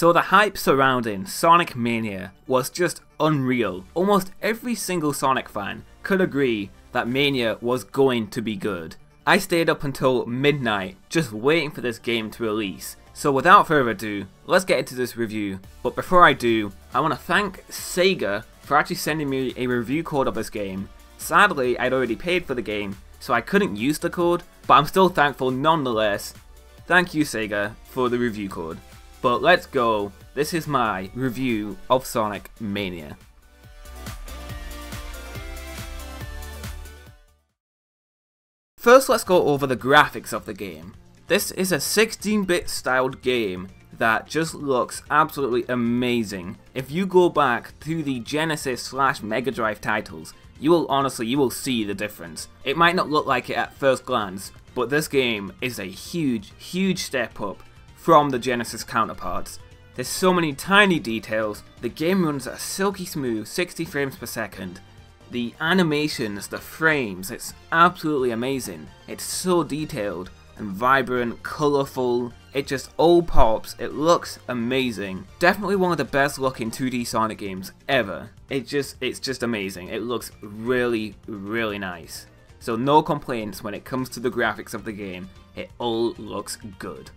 So the hype surrounding Sonic Mania was just unreal. Almost every single Sonic fan could agree that Mania was going to be good. I stayed up until midnight just waiting for this game to release. So without further ado, let's get into this review. But before I do, I want to thank Sega for actually sending me a review code of this game. Sadly, I'd already paid for the game, so I couldn't use the code, but I'm still thankful nonetheless. Thank you, Sega, for the review code. But let's go. This is my review of Sonic Mania. First, let's go over the graphics of the game. This is a 16-bit styled game that just looks absolutely amazing. If you go back to the Genesis / Mega Drive titles, you will see the difference. It might not look like it at first glance, but this game is a huge step up from the Genesis counterparts. There's so many tiny details. The game runs at a silky smooth 60 frames per second. The animations, the frames, it's absolutely amazing. It's so detailed and vibrant, colourful. It just all pops. It looks amazing. Definitely one of the best looking 2D Sonic games ever. It's just amazing. It looks really nice. So no complaints when it comes to the graphics of the game. It all looks good.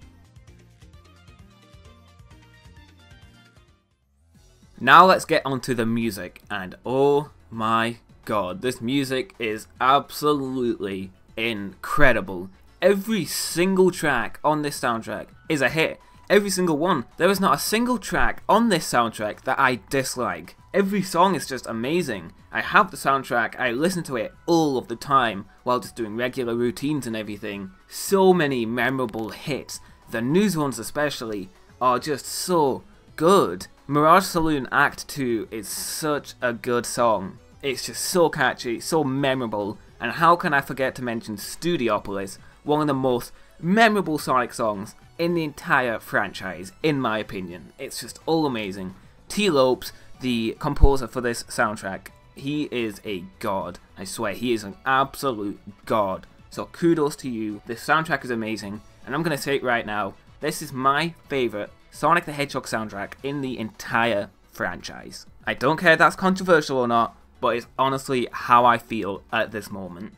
Now let's get onto the music, and oh my god, this music is absolutely incredible. Every single track on this soundtrack is a hit. Every single one. There is not a single track on this soundtrack that I dislike. Every song is just amazing. I have the soundtrack, I listen to it all of the time while just doing regular routines and everything. So many memorable hits. The news ones especially are just so good. Mirage Saloon Act 2 is such a good song. It's just so catchy, so memorable, and how can I forget to mention Studiopolis, one of the most memorable Sonic songs in the entire franchise, in my opinion. It's just all amazing. T. Lopes, the composer for this soundtrack, he is a god. I swear, he is an absolute god. So kudos to you. This soundtrack is amazing, and I'm going to say it right now, this is my favourite Sonic the Hedgehog soundtrack in the entire franchise. I don't care if that's controversial or not, but it's honestly how I feel at this moment.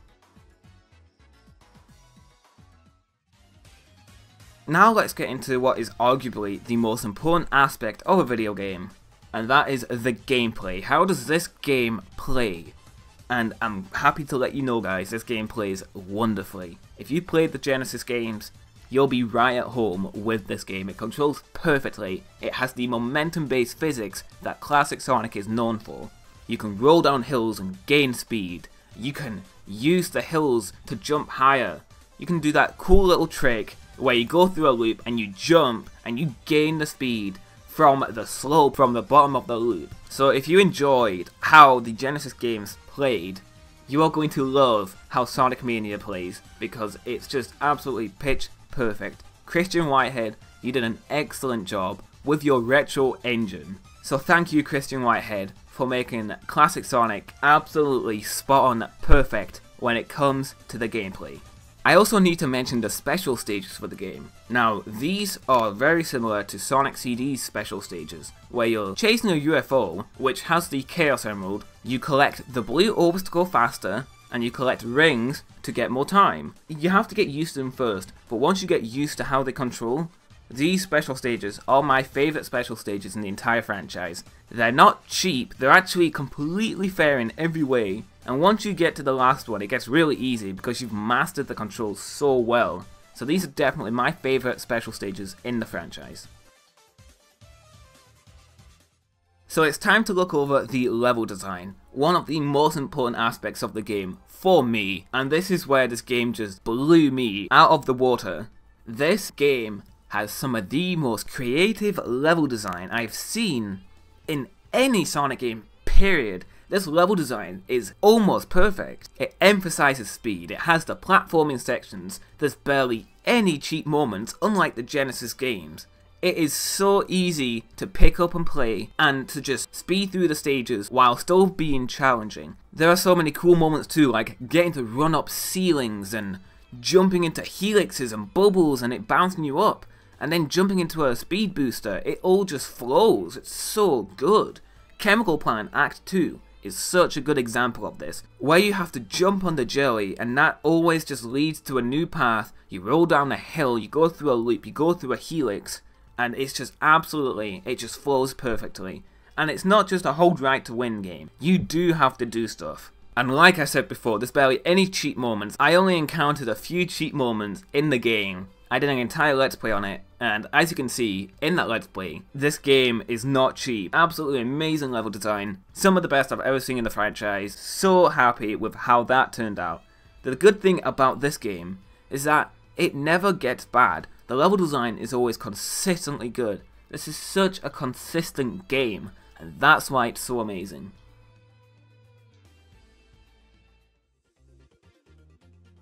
Now let's get into what is arguably the most important aspect of a video game, and that is the gameplay. How does this game play? And I'm happy to let you know, guys, this game plays wonderfully. If you played the Genesis games, you'll be right at home with this game. It controls perfectly. It has the momentum-based physics that classic Sonic is known for. You can roll down hills and gain speed. You can use the hills to jump higher. You can do that cool little trick where you go through a loop and you jump and you gain the speed from the slope from the bottom of the loop. So if you enjoyed how the Genesis games played, you are going to love how Sonic Mania plays, because it's just absolutely pitch perfect. Christian Whitehead, you did an excellent job with your retro engine. So thank you, Christian Whitehead, for making classic Sonic absolutely spot on perfect when it comes to the gameplay. I also need to mention the special stages for the game. Now, these are very similar to Sonic CD's special stages, where you're chasing a UFO, which has the Chaos Emerald, you collect the blue orbs to go faster, and you collect rings to get more time. You have to get used to them first, but once you get used to how they control, these special stages are my favourite special stages in the entire franchise. They're not cheap, they're actually completely fair in every way, and once you get to the last one, it gets really easy because you've mastered the controls so well. So these are definitely my favourite special stages in the franchise. So it's time to look over the level design, one of the most important aspects of the game for me, and this is where this game just blew me out of the water. This game has some of the most creative level design I've seen in any Sonic game, period. This level design is almost perfect. It emphasizes speed, it has the platforming sections, there's barely any cheap moments, unlike the Genesis games. It is so easy to pick up and play, and to just speed through the stages while still being challenging. There are so many cool moments too, like getting to run up ceilings and jumping into helixes and bubbles and it bouncing you up. and then jumping into a speed booster, it all just flows. It's so good. Chemical Plant Act 2 is such a good example of this, where you have to jump on the jelly and that always just leads to a new path. You roll down a hill, you go through a loop, you go through a helix, and it's just absolutely, it just flows perfectly. And it's not just a hold right to win game, you do have to do stuff. And like I said before, there's barely any cheat moments. I only encountered a few cheat moments in the game. I did an entire let's play on it, and as you can see in that let's play, this game is not cheap. Absolutely amazing level design, some of the best I've ever seen in the franchise. So happy with how that turned out. The good thing about this game is that it never gets bad. The level design is always consistently good. This is such a consistent game, and that's why it's so amazing.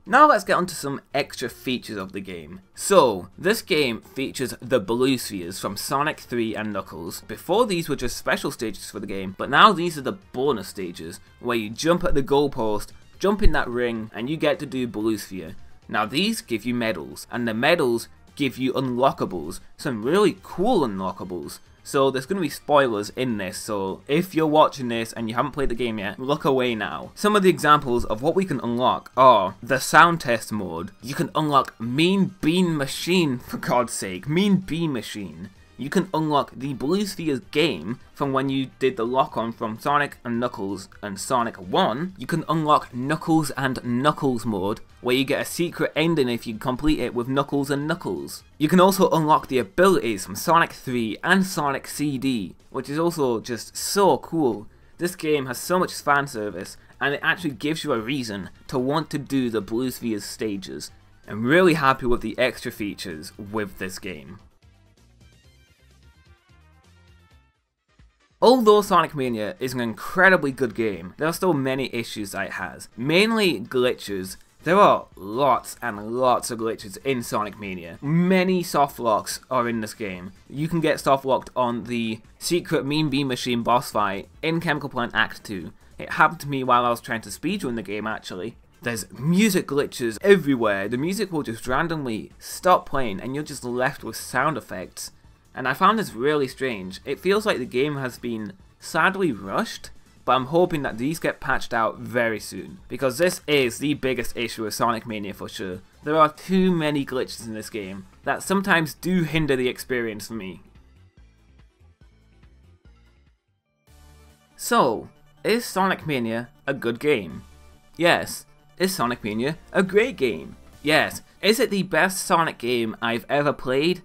Now let's get onto some extra features of the game. So, this game features the blue spheres from Sonic 3 and Knuckles. Before, these were just special stages for the game, but now these are the bonus stages, where you jump at the goalpost, jump in that ring, and you get to do blue sphere. Now these give you medals, and the medals give you unlockables, some really cool unlockables. So there's going to be spoilers in this, so if you're watching this and you haven't played the game yet, look away now. Some of the examples of what we can unlock are the sound test mode. You can unlock Mean Bean Machine, for God's sake, Mean Bean Machine. You can unlock the Blue Spheres game from when you did the lock-on from Sonic and Knuckles and Sonic 1. You can unlock Knuckles and Knuckles mode, where you get a secret ending if you complete it with Knuckles and Knuckles. You can also unlock the abilities from Sonic 3 and Sonic CD, which is also just so cool. This game has so much fan service, and it actually gives you a reason to want to do the Blue Spheres stages. I'm really happy with the extra features with this game. Although Sonic Mania is an incredibly good game, there are still many issues that it has. Mainly glitches. There are lots and lots of glitches in Sonic Mania. Many soft locks are in this game. You can get soft locked on the secret Mean Bean Machine boss fight in Chemical Plant Act 2. It happened to me while I was trying to speedrun the game actually. There's music glitches everywhere. The music will just randomly stop playing and you're just left with sound effects. And I found this really strange. It feels like the game has been sadly rushed, but I'm hoping that these get patched out very soon, because this is the biggest issue with Sonic Mania for sure. There are too many glitches in this game that sometimes do hinder the experience for me. So, is Sonic Mania a good game? Yes. Is Sonic Mania a great game? Yes. Is it the best Sonic game I've ever played?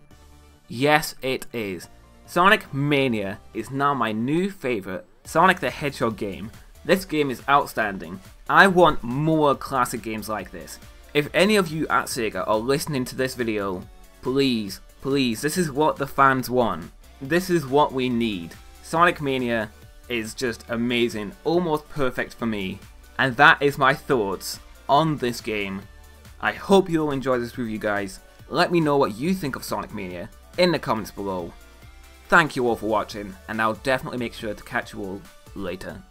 Yes, it is. Sonic Mania is now my new favourite Sonic the Hedgehog game. This game is outstanding. I want more classic games like this. If any of you at Sega are listening to this video, please, this is what the fans want. This is what we need. Sonic Mania is just amazing, almost perfect for me. And that is my thoughts on this game. I hope you'll enjoy this review, guys. Let me know what you think of Sonic Mania in the comments below. Thank you all for watching, and I'll definitely make sure to catch you all later.